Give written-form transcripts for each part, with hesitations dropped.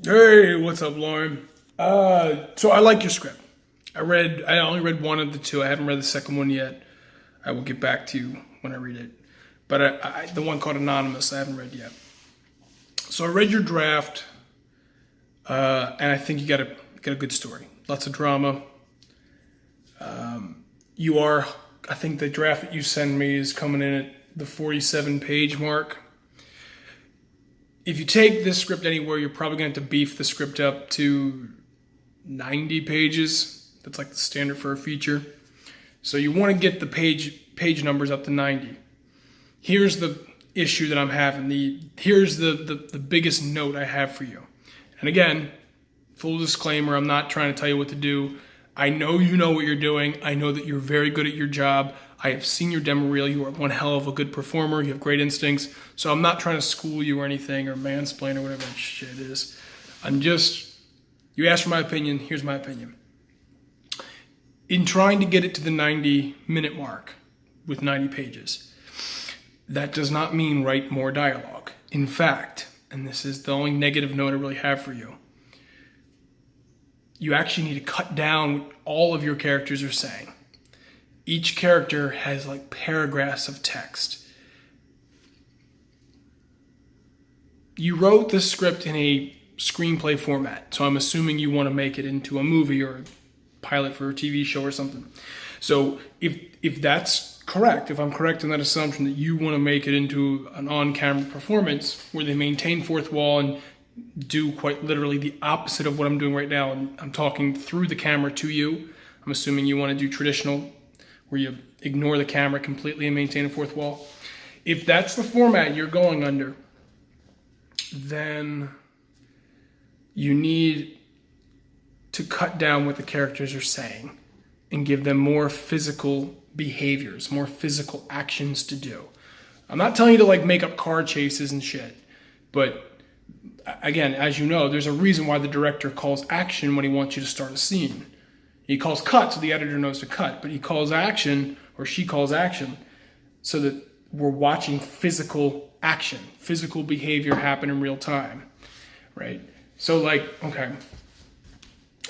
Hey, what's up, Lauren? So I like your script. I only read one of the two. I haven't read the second one yet. I will get back to you when I read it. But the one called Anonymous, I haven't read yet. So I read your draft, and I think you got a good story. Lots of drama. I think the draft that you send me is coming in at the 47-page mark. If you take this script anywhere, you're probably going to have to beef the script up to 90 pages. That's like the standard for a feature. So you want to get the page numbers up to 90. Here's the issue that I'm having. Here's the biggest note I have for you. And again, full disclaimer, I'm not trying to tell you what to do. I know you know what you're doing. I know that you're very good at your job. I have seen your demo reel. You are one hell of a good performer. You have great instincts. So I'm not trying to school you or anything or mansplain or whatever that shit is. You asked for my opinion. Here's my opinion. In trying to get it to the 90-minute mark with 90 pages, that does not mean write more dialogue. In fact, and this is the only negative note I really have for you, you actually need to cut down what all of your characters are saying. Each character has like paragraphs of text. You wrote this script in a screenplay format, so I'm assuming you want to make it into a movie or a pilot for a TV show or something. So if that's correct, if I'm correct in that assumption that you want to make it into an on-camera performance where they maintain fourth wall and do quite literally the opposite of what I'm doing right now, and I'm talking through the camera to you. I'm assuming you want to do traditional, where you ignore the camera completely and maintain a fourth wall. If that's the format you're going under, then you need to cut down what the characters are saying and give them more physical behaviors, more physical actions to do. I'm not telling you to like make up car chases and shit, but again, as you know, there's a reason why the director calls action when he wants you to start a scene. He calls cut so the editor knows to cut, but he calls action, or she calls action, so that we're watching physical action, physical behavior happen in real time, right? So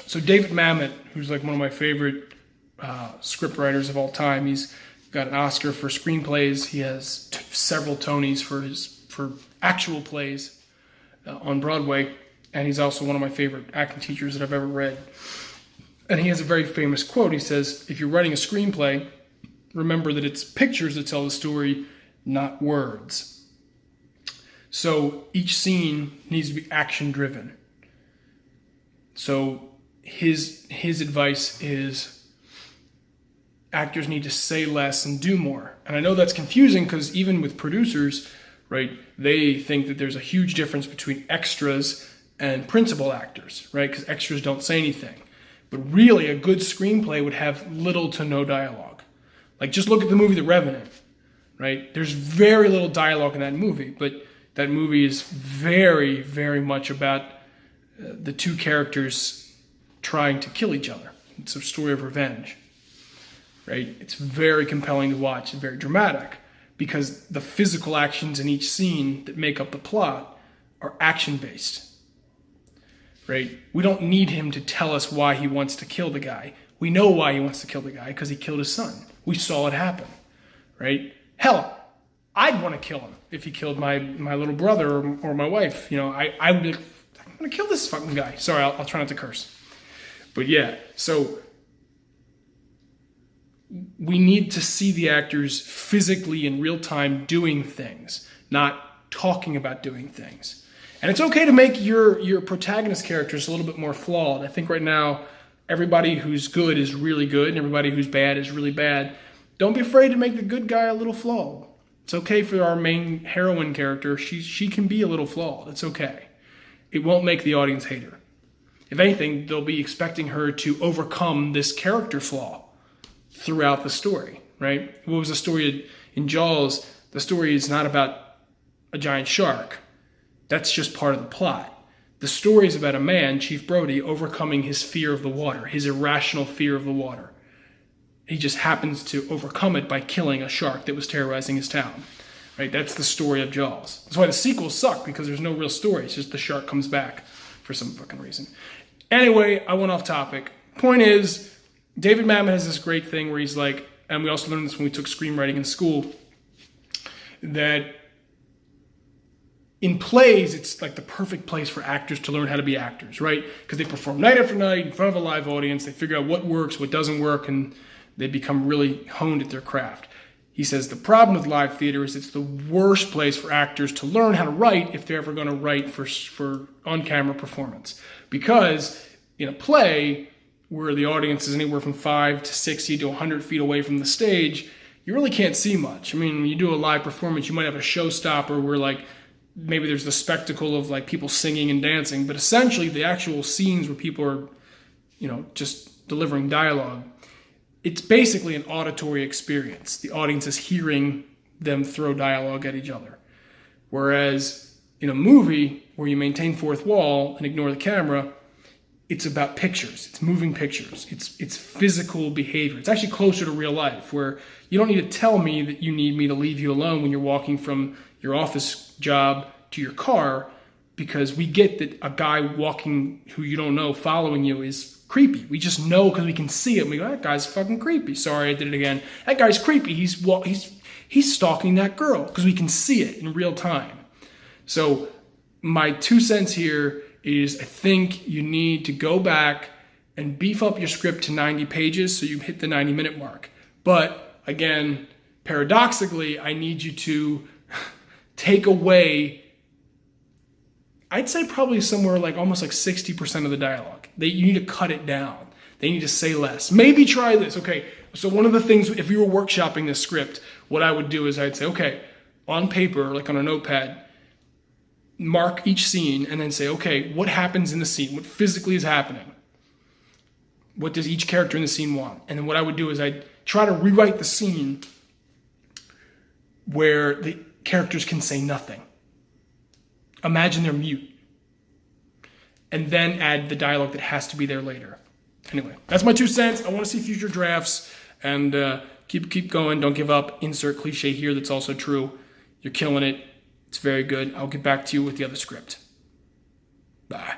so David Mamet, who's like one of my favorite scriptwriters of all time, he's got an Oscar for screenplays. He has several Tonys for actual plays on Broadway, and he's also one of my favorite acting teachers that I've ever read. And he has a very famous quote. He says, if you're writing a screenplay, remember that it's pictures that tell the story, not words. So each scene needs to be action driven. So his advice is actors need to say less and do more. And I know that's confusing because even with producers, right, they think that there's a huge difference between extras and principal actors, right? Because extras don't say anything. But really, a good screenplay would have little to no dialogue. Like, just look at the movie The Revenant, right? There's very little dialogue in that movie, but that movie is very, very much about the two characters trying to kill each other. It's a story of revenge, right? It's very compelling to watch and very dramatic because the physical actions in each scene that make up the plot are action-based. Right? We don't need him to tell us why he wants to kill the guy. We know why he wants to kill the guy, because he killed his son. We saw it happen, right? Hell, I'd want to kill him if he killed my little brother or my wife. You know, I would be like, I'm going to kill this fucking guy. Sorry, I'll try not to curse. But yeah, so we need to see the actors physically in real time doing things, not talking about doing things. And it's okay to make your protagonist characters a little bit more flawed. I think right now, everybody who's good is really good, and everybody who's bad is really bad. Don't be afraid to make the good guy a little flawed. It's okay for our main heroine character. She can be a little flawed. It's okay. It won't make the audience hate her. If anything, they'll be expecting her to overcome this character flaw throughout the story, right? What was the story in Jaws? The story is not about a giant shark. That's just part of the plot. The story is about a man, Chief Brody, overcoming his fear of the water, his irrational fear of the water. He just happens to overcome it by killing a shark that was terrorizing his town. Right? That's the story of Jaws. That's why the sequels suck, because there's no real story. It's just the shark comes back for some fucking reason. Anyway, I went off topic. Point is, David Mamet has this great thing where he's like, and we also learned this when we took screenwriting in school, that in plays, it's like the perfect place for actors to learn how to be actors, right? Because they perform night after night in front of a live audience. They figure out what works, what doesn't work, and they become really honed at their craft. He says the problem with live theater is it's the worst place for actors to learn how to write if they're ever going to write for on-camera performance. Because in a play where the audience is anywhere from 5 to 60 to 100 feet away from the stage, you really can't see much. I mean, when you do a live performance, you might have a showstopper where like maybe there's the spectacle of like people singing and dancing, but essentially the actual scenes where people are, just delivering dialogue, it's basically an auditory experience. The audience is hearing them throw dialogue at each other. Whereas in a movie where you maintain fourth wall and ignore the camera, it's about pictures. It's moving pictures. It's physical behavior. It's actually closer to real life, where you don't need to tell me that you need me to leave you alone when you're walking from your office job to your car, because we get that a guy walking who you don't know following you is creepy. We just know because we can see it. We go, that guy's fucking creepy. Sorry, I did it again. That guy's creepy. He's stalking that girl, because we can see it in real time. So my 2 cents here is I think you need to go back and beef up your script to 90 pages so you hit the 90-minute mark. But again, paradoxically, I need you to take away, I'd say probably somewhere like almost like 60% of the dialogue. You need to cut it down. They need to say less. Maybe try this. Okay, so one of the things, if you were workshopping this script, what I would do is I'd say, okay, on paper, like on a notepad, mark each scene and then say, okay, what happens in the scene? What physically is happening? What does each character in the scene want? And then what I would do is I'd try to rewrite the scene where the characters can say nothing. Imagine they're mute. And then add the dialogue that has to be there later. Anyway, that's my 2 cents. I want to see future drafts, and keep going. Don't give up. Insert cliche here that's also true. You're killing it. It's very good. I'll get back to you with the other script. Bye.